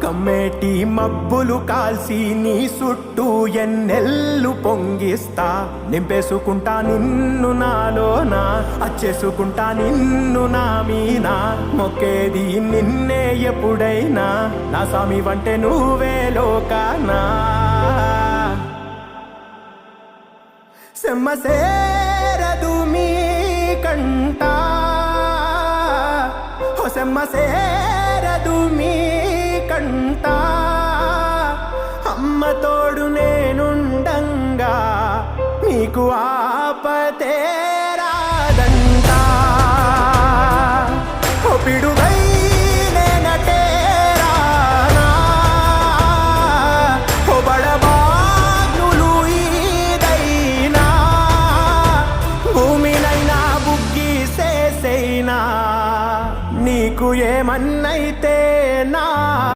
కమ్మేటి మబ్బులు కాల్సి నీ చుట్టూ ఎన్నెల్లు పొంగిస్తా నింపేసుకుంటా నిన్ను నాలోనా అచ్చేసుకుంటా నిన్ను నా మీనా మొక్కేది నిన్నే ఎప్పుడైనా నా స్వామి వంటే నువ్వే లోకానా సెమ్మసేరదు మీ కంట సెమ్మసేరదు మీ కంట అమ్మ తోడు నేనుండంగా నీకు ఆపతే రాదంట ఓ పిడుగై నేనటే రానా ఓ బడబాగ్నులు ఈదైనా భూమినైనా బుగ్గి సేసైనా నీకు ఏమన్నైతే నా